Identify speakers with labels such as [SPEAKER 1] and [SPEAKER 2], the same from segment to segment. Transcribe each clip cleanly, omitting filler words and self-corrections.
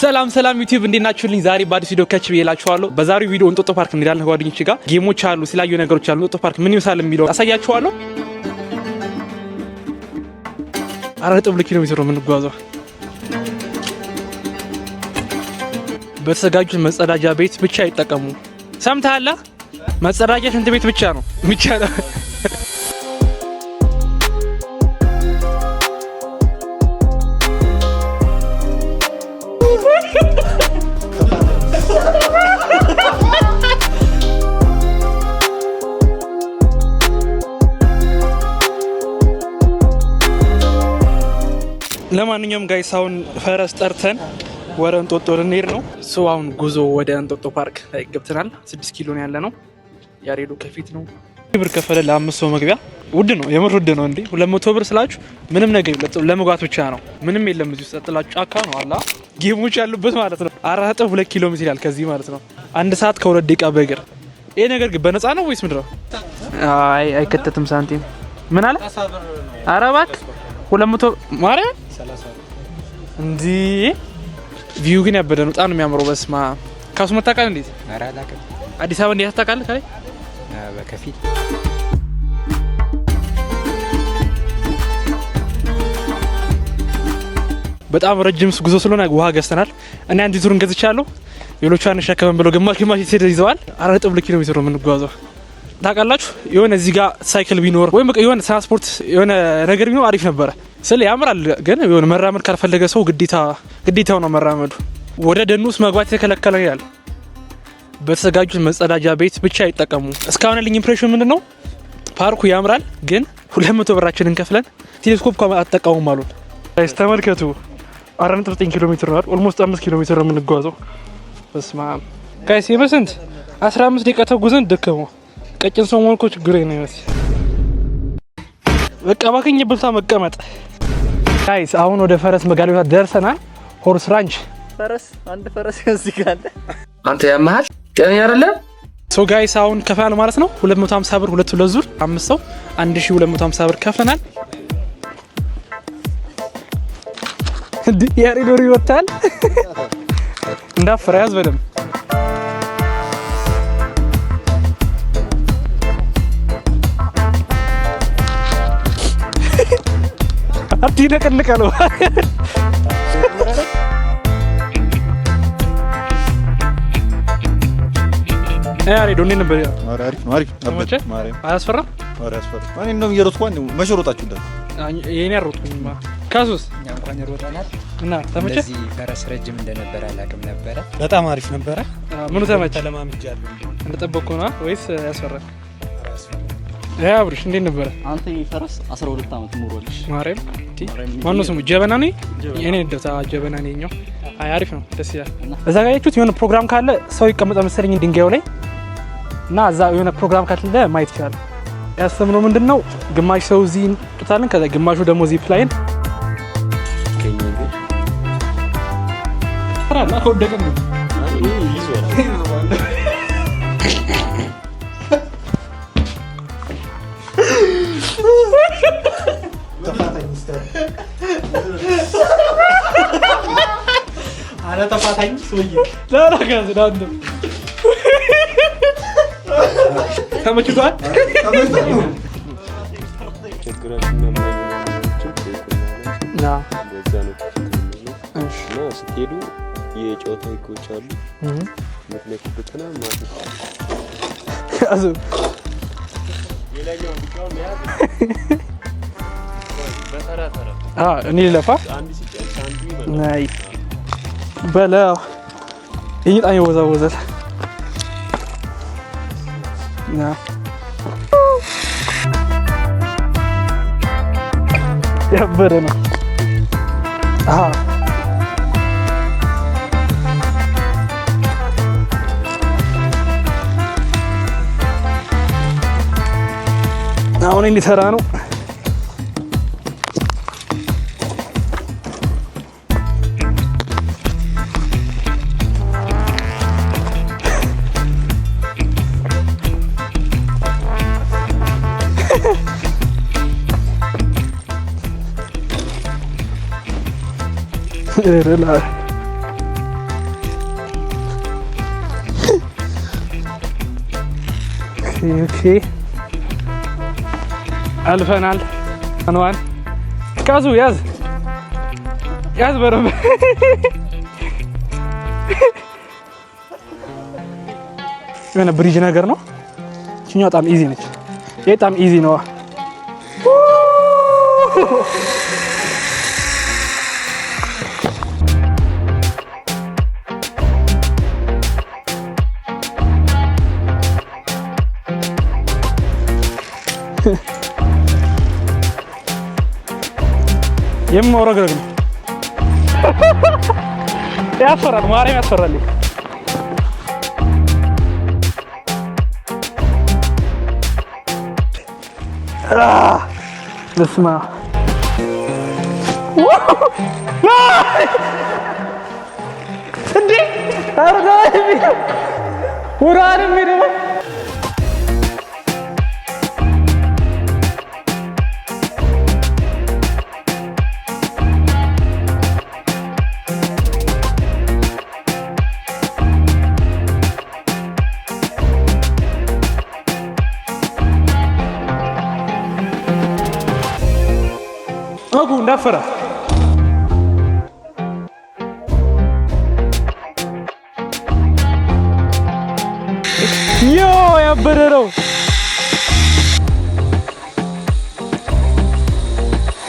[SPEAKER 1] ሰላም ዩቲዩብ እንዴት ናችሁልኝ? ዛሬ በአዲስ ቪዲዮ ከች ብዬላችኋለሁ። በዛሬው ቪዲዮ እንጦጦ ፓርክ እንሄዳለን። ጓደኞቼ ጋር ጌሞች አሉ፣ ስላዩ ነገሮች አሉ። እንጦጦ ፓርክ ምን ይመስላል የሚለው አሳያችኋለሁ። 4.2 ኪሎ ሜትር ነው የምንጓዘው። በተዘጋጁት መጸዳጃ ቤት ብቻ ይጠቀሙ። ሰምተሃል? መጸዳጃ ሽንት ቤት ብቻ ነው የሚቻለው። ለማንኛውም ጋይስ አሁን ፈረስ ጠርተን ወደ እንጦጦ ልንሄድ ነው። አሁን ጉዞ ወደ እንጦጦ ፓርክ ላይ ገብተናል። 6 ኪሎ ነው ያለ ነው። ያሬዱ ከፊት ነው። ብር ከፈለ ለ5 ሰው መግቢያ። ውድ ነው፣ የምር ውድ ነው። እንዴ 200 ብር ስላችሁ ምንም ነገር ለመግባት ብቻ ነው። ምንም የለም እዚህ ውስጥ ጥላችሁ ጫካ ነው አላ ጌሞች ያሉበት ማለት ነው። 4.2 ኪሎ ሜትር ይላል ከዚህ ማለት ነው። 1 ሰዓት ከ2 ደቂቃ በእግር። ይሄ ነገር ግን በነፃ ነው ወይስ ምንድነው? አይ አይከተትም ሳንቲም። ምን አለ? ኧረ እባክህ 200 ማርያም 30 እንዴ! ቪው ግን ያበደ ነው። በጣም ነው የሚያምረው። በስማ ካሱ መታቃል እንዴት? ኧረ አላውቅም። አዲስ አበባ እንዴት ታውቃለህ? ካይ በከፊል በጣም ረጅም ጉዞ ስለሆነ ውሃ ገዝተናል። እኔ አንድ ዙር እንገዝቻለሁ። ሌሎቹ አንሸከመን ብለው ግማሽ ይዘዋል። 4.2 ኪሎ ሜትር ነው የምንጓዘው። ታውቃላችሁ የሆነ እዚህ ጋር ሳይክል ቢኖር ወይም የሆነ ትራንስፖርት የሆነ ነገር ቢኖር አሪፍ ነበረ። ስለ ያምራል ግን የሆነ መራመድ ካልፈለገ ሰው ግዴታው ነው መራመዱ። ወደ ደኑ ውስጥ መግባት የተከለከለ ይላል። በተዘጋጁት መጸዳጃ ቤት ብቻ ይጠቀሙ። እስካሁን ያለኝ ኢምፕሬሽን ምንድነው? ፓርኩ ያምራል ግን 200 ብራችንን ከፍለን ቴሌስኮፕ አትጠቀሙም አሉን። ጋይስ ተመልከቱ። 4.9 ኪሎ ሜትር ነው። ኦልሞስት 5 ኪሎ ሜትር ነው የምንጓዘው። በስማ ጋይስ የበስንት 15 ደቂቃ ተጉዘን ደከመው። ቀጭን ሰው ሞልኮ ችግር ነው ይመስል በቃ ባከኝ ብልታ መቀመጥ። ጋይስ አሁን ወደ ፈረስ መጋለቢያ ደርሰናል። ሆርስ ራንች አንድ ፈረስ እዚህ ጋር አለ።
[SPEAKER 2] አንተ ያመሃል ጤነኛ አይደለም።
[SPEAKER 1] ጋይስ አሁን ከፍለናል ማለት ነው። 250 ብር ሁለት ዙር 5 ሰው 1250 ብር ከፍለናል። ያሬዶ ይወጣል እንዳፈራ ያዝ በደም አትነቀንቀ ነው። ያሬዶ እንዴት ነበር? አሪፍ ነበር። አያስፈራም? እኔ እንደውም እየሮጥኩ መሽሮጣችሁ እንደ የኔ ያሮጥኩኝማ ካሱስ እኛ እንኳን ይሮጣናል እና ተመቸ። እዚህ ፈረስ ረጅም እንደነበረ አላውቅም ነበረ። በጣም አሪፍ ነበረ። ምኑ ተመቸ? ለማምጃለሁ እንደጠበቅኩ ነው ወይስ ያስፈራል? አብርሽ እንዴት ነበረ?
[SPEAKER 3] አንተ ፈረስ 12 አመት ኑሮልሽ
[SPEAKER 1] ማርያም ማነው ስሙ? ጀበና ነኝ የኔ ደታ ጀበና ነኝው። አይ አሪፍ ነው፣ ደስ ይላል። እዛ ጋር ያችሁት የሆነ ፕሮግራም ካለ ሰው ይቀመጣ መሰለኝ ድንጋዩ ላይ እና እዛ የሆነ ፕሮግራም ካለ ማየት ይችላል። ያሰምነው ምንድነው ግማሽ ሰው እዚህ እንጥታለን፣ ከዛ ግማሹ ደግሞ ዚፕ ላይን አራላ ከወደቀ ነው አረ ተፋታኝ ሶዬ ላራጋዝ ዳንተ ተመችቷል። ችግራችን ነው ና እና ስትሄዱ የጨዋታ ህጎች አሉ። ምክንያቱም ማለት አዙ ሌላኛው ቢጫው በተራተራ እኔ ለፋ አንድ ሲጨርስ አንዱ ይበላል። በላው ይጣኝ ወዛወዘል ና ያበረ ነው። አሁን እንዲሰራ ነው። ኦኬ አልፈናል። አንዋን ካዙ ያዝ በረም የሆነ ብሪጅ ነገር ነው። እቺኛው በጣም ኢዚ ነች። ይሄ በጣም ኢዚ ነው። የማውረግረግ ነው። ያስፈራል። ማርያም ያስፈራል። በስመ አብ እንዴ! እንዳፈራ ያበደ ነው።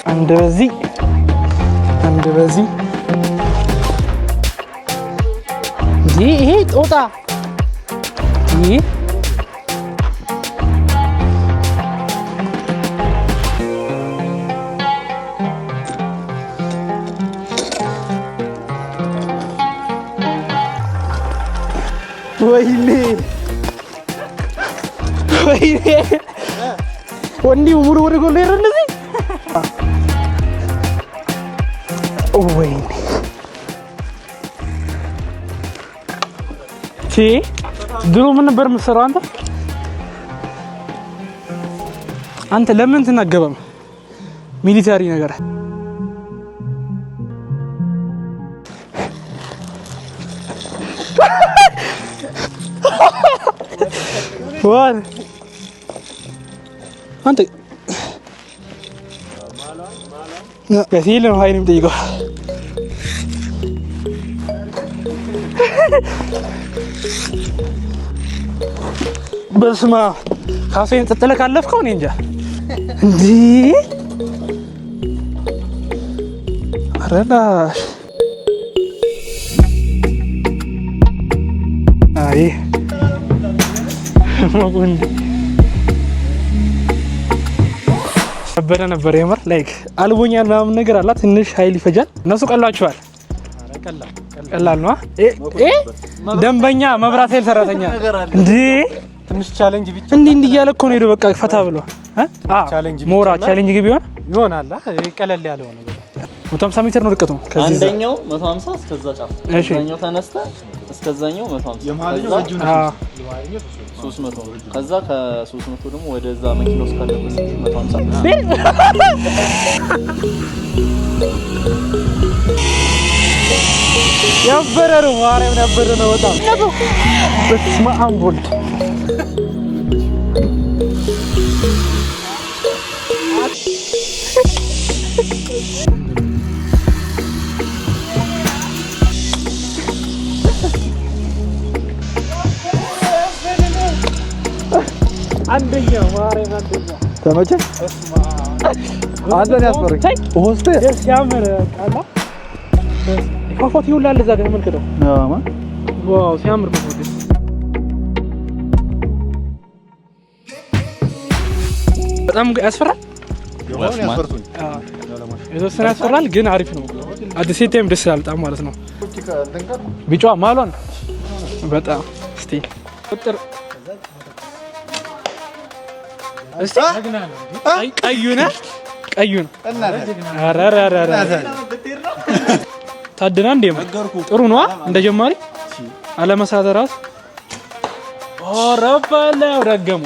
[SPEAKER 1] አንድ በዚህ ይሄ ጦጣ ይሄ ወይኔ ወንዲ ሙሉ ወደ ጎል ይረን እንደዚህ ወይኔ ድሮ ምን ነበር የምትሰራው አንተ ለምን ትናገበም ሚሊታሪ ነገር ዋን አንተ ከሲል ነው ሃይንም ጠይቀው በስማ ካፌን ተጠለቅ አለፍከው እኔ እንጃ እንዴ አረዳሽ አይ ማጉንዲ ነበር የምር ላይክ አልቦኛል ምናምን ነገር አላት። ትንሽ ኃይል ይፈጃል። እነሱ ቀላቸዋል። ቀላል ነው። ደንበኛ መብራት ኃይል ሰራተኛ እንዴ
[SPEAKER 3] ትንሽ ቻሌንጅ ብቻ
[SPEAKER 1] እንዲህ እያለ እኮ ነው ሄዶ በቃ ፈታ ብሎ ሞራ ቻሌንጅ ግቢ
[SPEAKER 3] ይሆናል። ቀለል ያለው ነገር
[SPEAKER 1] 150 ሜትር ነው ርቀቱ።
[SPEAKER 3] አንደኛው 150 እስከዛ ጫፍ አንደኛው ተነስተ እስከዛኛው 150
[SPEAKER 2] የማለኛው ወጁ ነው
[SPEAKER 3] 300 ከዛ ከ300 ደግሞ ወደዛ መኪና ውስጥ ካለበት 150
[SPEAKER 1] ያበረሩ ማርያም ያበረ ነው በጣም በስመ አብ ወልድ አንደኛ ማርያም አንደኛ
[SPEAKER 2] ተመቸ አንተን ያስፈርክ ሆስቴ
[SPEAKER 1] ያምር አላ ፏፏቴ ሁላ ለዛ ጋር መልከተው
[SPEAKER 2] አማ
[SPEAKER 1] ዋው ሲያምር ፏፏቴ በጣም ያስፈራል። የተወሰነ ያስፈራል ግን አሪፍ ነው። አዲስ ሴቴም ደስ ይላል በጣም ማለት ነው። ቢጫዋ ማሏን በጣም እስቲ ቁጥር እስቲ ቀዩን አራራራ ታድና እንደም ጥሩ ነው እንደጀማሪ አለመሳተራት ኦረባላ ወደገሙ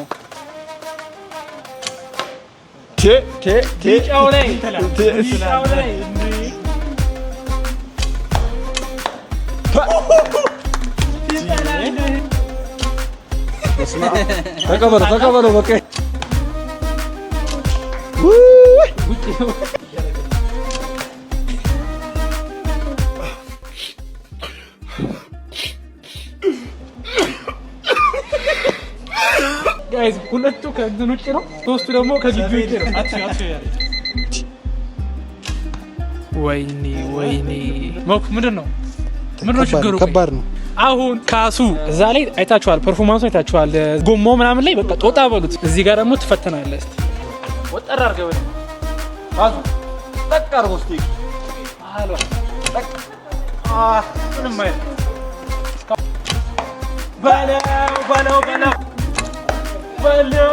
[SPEAKER 1] ቢጫው ላይ
[SPEAKER 2] ተቀበለው በቃ
[SPEAKER 1] ጋይስ ሁለቱ ከእንትን ውጭ ነው፣ ሶስቱ ደግሞ ከግቢ ውጭ ነው። ወይኔ ሞክ ምንድን ነው ችግሩ?
[SPEAKER 2] ከባድ ነው።
[SPEAKER 1] አሁን ካሱ እዛ ላይ አይታችኋል፣ ፐርፎርማንሱ አይታችኋል። ጎማው ምናምን ላይ በቃ ጦጣ በሉት። እዚህ ጋር ደግሞ ትፈተናለህ። እስቲ ወጠር አድርገው ካሱ ጠቅ አድርገው እስቲ አሎ ጠቅ ምንም አይደል። ባለው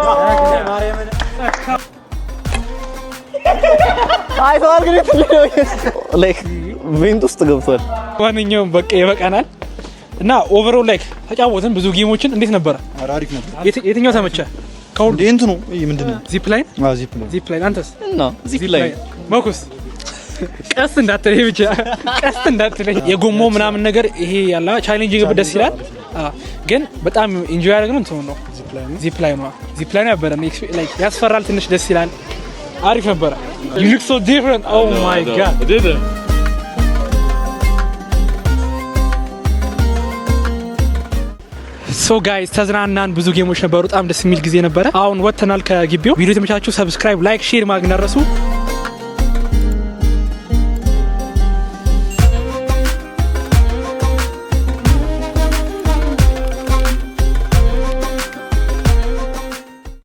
[SPEAKER 1] ማርያምን
[SPEAKER 3] አይተዋል ግን ላይክ ቬንት ውስጥ ገብቷል።
[SPEAKER 1] ዋንኛውም በቃ ይበቃናል እና ኦቨርኦል ላይክ ተጫወትን ብዙ ጌሞችን። እንዴት ነበረ?
[SPEAKER 2] አሪፍ ነበር።
[SPEAKER 1] የትኛው ተመቸ? ከሁሉ
[SPEAKER 2] እንትኑ ምንድነው?
[SPEAKER 1] ዚፕ ላይን። ዚፕ ላይን አንተስ?
[SPEAKER 3] እና ዚፕ ላይን
[SPEAKER 1] መኩስ ቀስ እንዳትለኝ ብቻ ቀስ እንዳትለኝ። የጎማው ምናምን ነገር ይሄ ያላ ቻሌንጂንግ ደስ ይላል፣ ግን በጣም ኢንጆይ ያደረግነው እንትኑ ነው ዚፕ ላይን ነው። ዚፕ ላይን ነበረ ላይክ ያስፈራል፣ ትንሽ ደስ ይላል። አሪፍ ነበረ። you look so different. oh my god did it ሶ ጋይስ ተዝናናን። ብዙ ጌሞች ነበሩ። በጣም ደስ የሚል ጊዜ ነበረ። አሁን ወጥተናል ከግቢው። ቪዲዮ የተመቻችሁ ሰብስክራይብ፣ ላይክ፣ ሼር ማድረግ እንዳትረሱ።